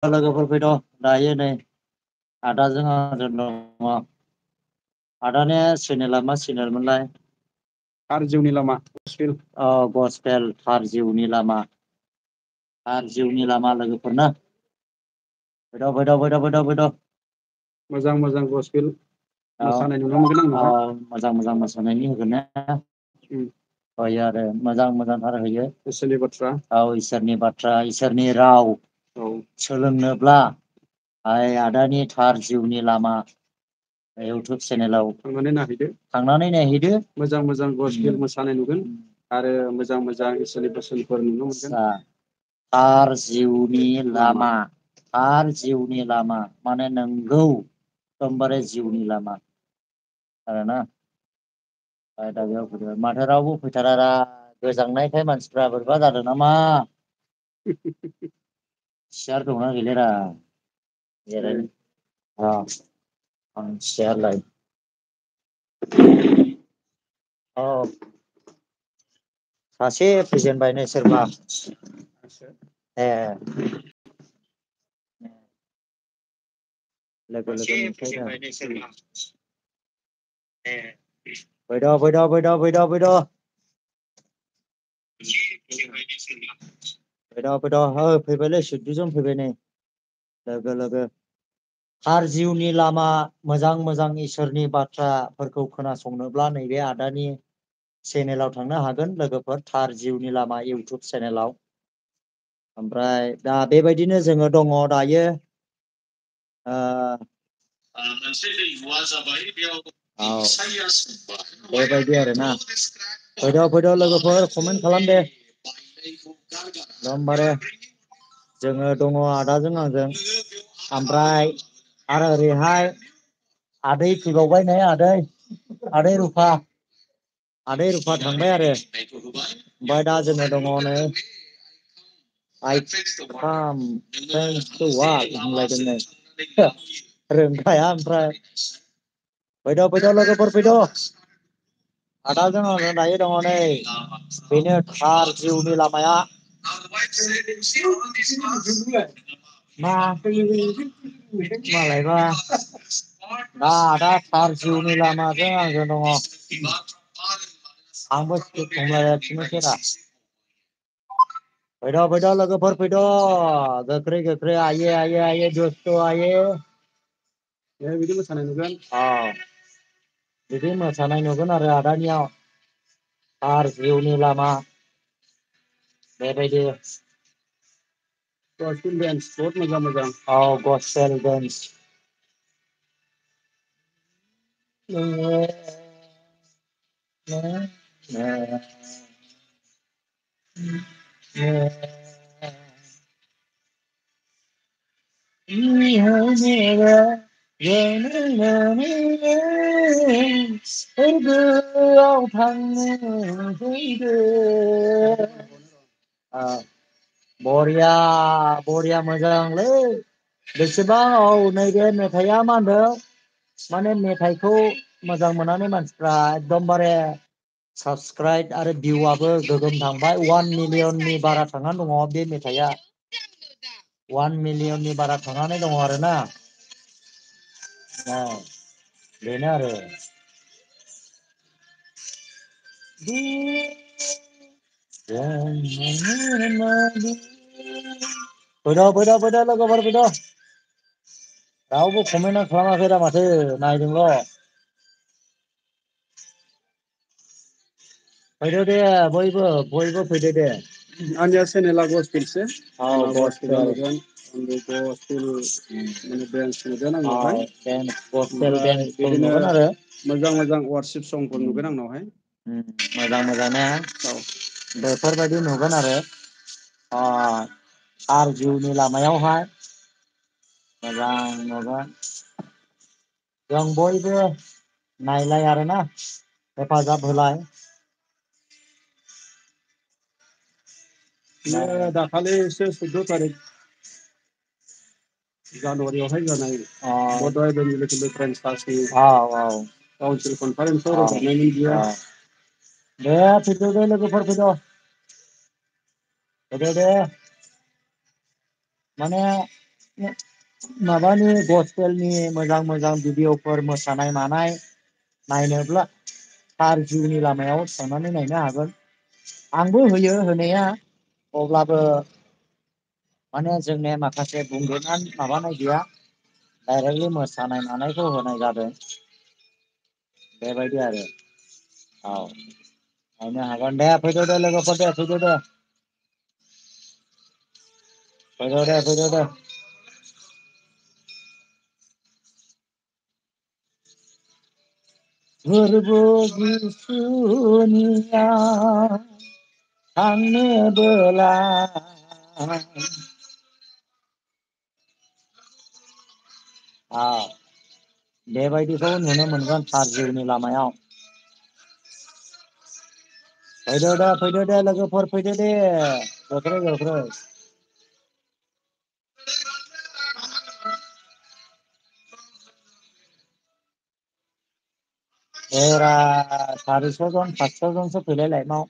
लोगोफोर फैद' दायो नै आदाजों आंजों दङ। आदानि चेनेला मा चेनेलमोनलाय? थार जिउनि लामा गसपेल। गसपेल थार जिउनि लामा। थार जिउनि लामा लोगोफोर ना। फैद'। मोजां मोजां गसपेल मोसानाय नुनो मोनगोन आंनावहाय। मोजां मोसानायनि होगोन ना? होयो आरो मोजांथार होयो। इसोरनि बाथ्रा। इसोरनि बाथ्रा इसोरनि राव सोलोंनोब्ला आदानि थार जिउनि लामा इउटुब चेनेलाव थांनानै नायहैदो। मोजां गसपेल मोसानाय नुगोन आरो मोजां इसोरनि बोसोनफोर नुनो मोनगोन। थार जिउनि लामा। थार जिउनि लामा माने नंगौ एकदमबारे जिउनि लामा आरोना। दा बेयाव फैदो माथो रावबो फैथारा गोजांनायखाय मानसिफ्रा बोरैबा जादों नामा? सियार दंना गैलारा जिरायनो? आं सियारलाय सासे फैजेनबाय नै सोरबा लोगो फैद' फैबायलै सिद्दुजन फैबाय नै लोगो थार जिउनि लामा मोजां इसोरनि बाथ्राफोरखौ खोनासंनोब्ला नैबे आदानि चेनेलाव थांनो हागोन लोगोफोर। थार जिउनि लामा इउटुब चेनेलाव। ओमफ्राय दा बेबायदिनो जोङो दङ दायो। मोनसे दैहुआ जाबाय बेयाव बेबायदि आरोना। फैद' लोगोफोर कमेन्ट खालाम दे। एकदमबारे जोङो दङ आदाजों आंजों। ओमफ्राय आरो ओरैहाय आदै फैबावबाय नै आदै रुफा। आदै रुफा थांबाय आरो ओमफ्राय दा जोङो दङ नै रोंखाया ओमफ्राय फैद' लोगोफोर फैद'। आदाजों आंजों दायो दङ नै बेनो थार जिउनि लामाया। मालायबा आदा थार जिउनि लामाजों आंजों दङ। आंबो फैद' लोगोफोर फैद' गोख्रै आइये दुस्थु आइये। बिदि मोसानाय नुगोन। बिदि मोसानाय नुगोन आरो आदानियाव थार जिउनि लामा बेबायदि। गसपेल डेन्स बहुत मोजां। Gospel dance. सोरगोआव थांनो फैदो। बरिया मोजांलै। बेसेबां नैबे मेथाइआ मा होनदों? माने मेथाइखौ मोजां मोननानै मानसिफ्रा एकदमबारे साबसक्राइब आरो भिउआबो गोगोम थांबाय 1 मिलियननि बारा थांनानै दङ बे मेथाइआ। 1 मिलियननि बारा थांनानै दङ आरोना। बेनो आरो। फैद' लोगोफोर फैद'। रावबो कमेन्टआ खालामाखै दा माथो नायदोंल'। फैदो दे बयबो फैदो दे। आंनिया चेनेला गसपेलसो। गसपेल ओमफ्राय बिदिनो नुगोन आरो मोजां वारशिप संफोर नुगोन आंनावहाय। मोजां बेफोरबायदि नुगोन आरो। थार जिउनि लामायावहाय मोजां नुगोन। जों बयबो नायलाय आरोना हेफाजाब होलाय। दाखालिसो 14 थारिख जानुवारियावहाय जानाय बड' आइडेन्टिटि डिफारेन्स कास्टनि काउन्सिल कनफारेन्सआव रोजाबनायमोन बियो। दे फैदो दे लोगोफोर फैद'। फैदो दे। माने माबानि गस्पेलनि मोजां मोजां भिडिअफोर मोसानाय मानाय नायनोब्ला थार जिउनि लामायाव थांनानै नायनो हागोन। आंबो होयो होनाया, अब्लाबो माने जोंनिया माखासे बुंदेरनानै माबानाय गैया, डाइरेक्टलि मोसानाय मानायखौ होनाय जादों। बेबायदि आरो औ नायनो हागोन दे, फैदो दे लोगोफोर दे, फैदो दे, फैदो दे, फैदो दे। फोरबो जिसुनिया थांनोबोला बेबायदिखौ नुनो मोनगोन थार जिउनि लामायाव। फैदो दे लोगोफोर, फैदो दे, जथ्रो जथ्रो। एरा 400 जन 500 जनसो फैलायलाय माव।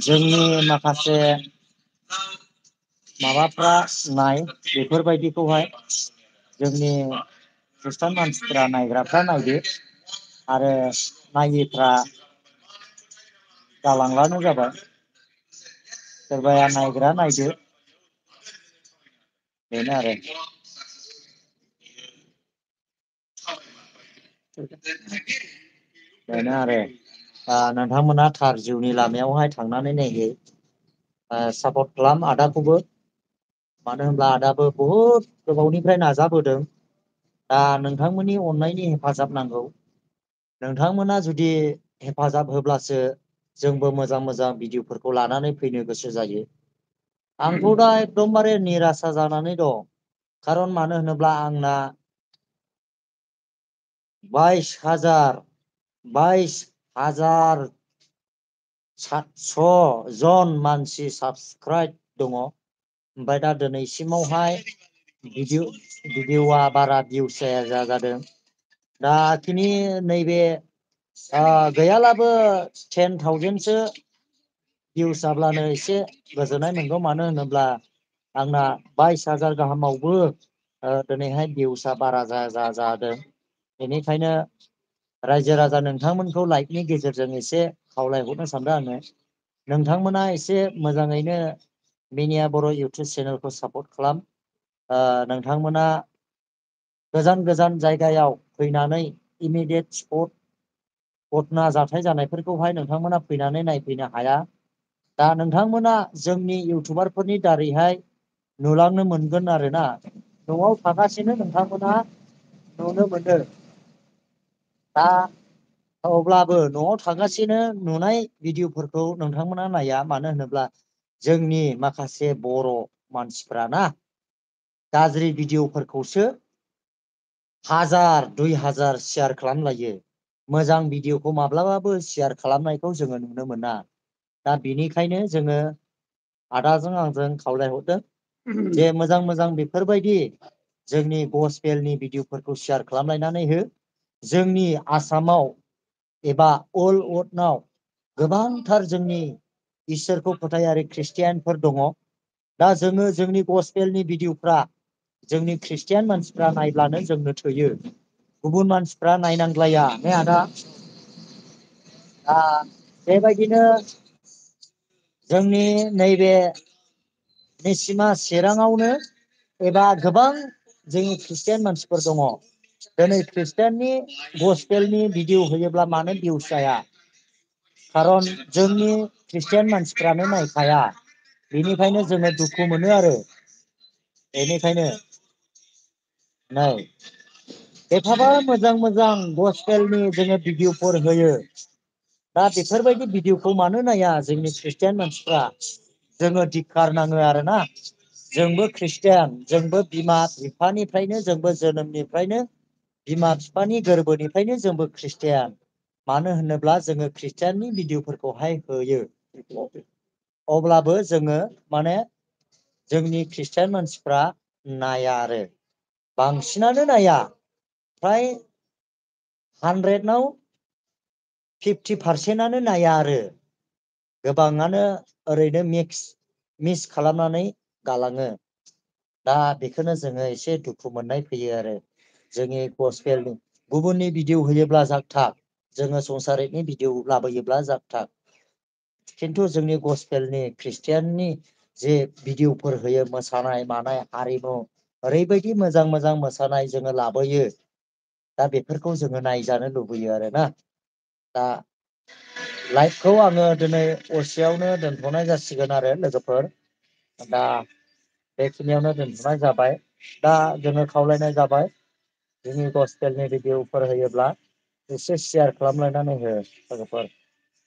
जोंनि माखासे माबाफ्रा नाय बेफोरबायदिखौहाय, जोंनि खृष्टान मानसिफ्रा नायग्राफ्रा नायदो, आरो नायिफ्रा जालांब्लानो जाबाय। सोरबाया नायग्रा नायदो, बेनो आरो। बेनो आरो नोंथांमोना थार जिउनि लामायावहाय थांनानै नायहै। सापर्ट खालाम आदाखौबो, मानो होनब्ला आदाबो बहुद गोबावनिफ्राय नाजाबोदों। दा नोंथांमोननि अननायनि हेफाजाब नांगौ। नोंथांमोना जुदि हेफाजाब होब्लासो जोंबो मोजां मोजां भिडिअफोरखौ लानानै फैनो गोसो जायो। आंथ' दा एकदमबारे निरासा जानानै दं। खारन मानो होनोब्ला आंना 22,000 700 जन मानसि साबसक्राइब दङ। ओमफ्राय दा दिनैसिमावहाय भिडिअआ बारा भिउस जादों। दाखिनि नैबे गैयालाबो 10,000सो भिउस जाब्लानो एसे गोजोननाय मोनगौ। मानो होनोब्ला आंना 22,000 गाहामावबो दिनैहाय भिउसआ बारा जादों। बेनिखायनो रायजो राजा नोंथांमोनखौ लाइभनि गेजेरजों एसे खावलायहरनो सानदों आङो। नोंथांमोना एसे मोजाङैनो मिनिया बर' इउटुब चेनेलखौ सापर्ट खालाम। नोंथांमोना गोजान गोजान जायगायाव फैनानै इमिडियेट स्पट घटना जाथाय जानायफोरखौहाय नोंथांमोना फैनानै नायफैनो हाया। दा नोंथांमोना जोंनि इउटुबारफोरनि दारैहाय नुलांनो मोनगोन आरोना। न'आव थागासिनो नोंथांमोना नुनो मोनो। दा अब्लाबो न'आव थागासिनो नुनाय भिडिअफोरखौ नोंथांमोना नाया। मानो होनोब्ला जोंनि माखासे बर' मानसिफ्राना गाज्रि भिडिअ'फोरखौसो 1000 2000 शेयार खालामलायो। मोजां भिडिअ'खौ माब्लाबाबो शेयार खालामनायखौ जोङो नुनो मोना। दा बेनिखायनो जोङो आदाजों आंजों खावलायहरदों जे मोजां मोजां बेफोरबायदि जोंनि गसपेलनि भिडिअ'फोरखौ शेयार खालामलायनानै हो। जोंनि आसामाव एबा अल वर्ल्डआव गोबांथार जोंनि इसोरखौ फोथायारि ख्रिस्टियानफोर दङ। दा जोङो जोंनि गसपेलनि भिडिअ'फ्रा जोंनि ख्रिस्टियान मानसिफ्रा नायब्लानो जोंनो थोयो। गुबुन मानसिफ्रा नायनांलाया ने आदा? बेबायदिनो जोंनि नैबे निसिमा चिराङावनो एबा गोबां जोंनि ख्रिस्टियान मानसिफोर दङ। दिनै ख्रिस्टियाननि गसपेलनि भिडिअ' होयोब्ला मानो भिउस जाया? खारन जोंनि ख्रिस्टियान मानसिफ्रानो नायखाया। बेनिखायनो जोङो दुखु मोनो आरो। बेनिखायनो नै एफाबा मोजां मोजां गसपेलनि जोङो भिडिअ'फोर होयो। दा बेफोरबायदि भिडिअ'खौ मानो नाया जोंनि ख्रिस्टियान मानसिफ्रा? जोङो धिक्कार नाङो आरोना। जोंबो ख्रिस्टियान, जोंबो बिमा बिफानिफ्रायनो जोंबो जोनोमनिफ्रायनो बिमा बिफानि गोरबोनिफ्रायनो जोंबो ख्रिस्टियान। मानो होनोब्ला जोङो ख्रिस्टियाननि भिडिअ'फोरखौहाय होयो। अब्लाबो जोङो माने जोंनि ख्रिस्टियान मानसिफ्रा नाया आरो। बांसिनानो नाया। फ्राय 100 50% नाया आरो गोबाङानो ओरैनो मिस खालामनानै गालाङो। दा बेखौनो जोङो एसे दुखु मोननाय फैयो आरो जोंनि गसपेलनि गुबुननि भिडिअ होयोब्ला जागथाग जोङो संसारिकनि भिडिअ लाबोयोब्ला जागथाग खिन्थु जोंनि गसपेलनि ख्रिस्टियाननि जे भिडिअफोर होयो मोसानाय मानाय हारिमु ओरैबायदि मोजां मोजां मोसानाय जोङो लाबोयो दा बेफोरखौ जोङो नायजानो लुबैयो आरोना दा लाइभखौ आङो दिनै असेयावनो दोनथ'नाय जासिगोन आरो लोगोफोर दा बेखिनियावनो दोनथ'नाय जाबाय दा जोङो खावलायनाय जाबाय जोंनि गसपेलनि भिडिअफोर होयोब्ला एसे शेयार खालामलायनानै हो लोगोफोर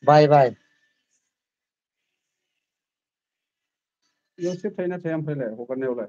बाय बाय इयाव सेब थायोना थाया ओमफ्रायलाय हगारनायावलाय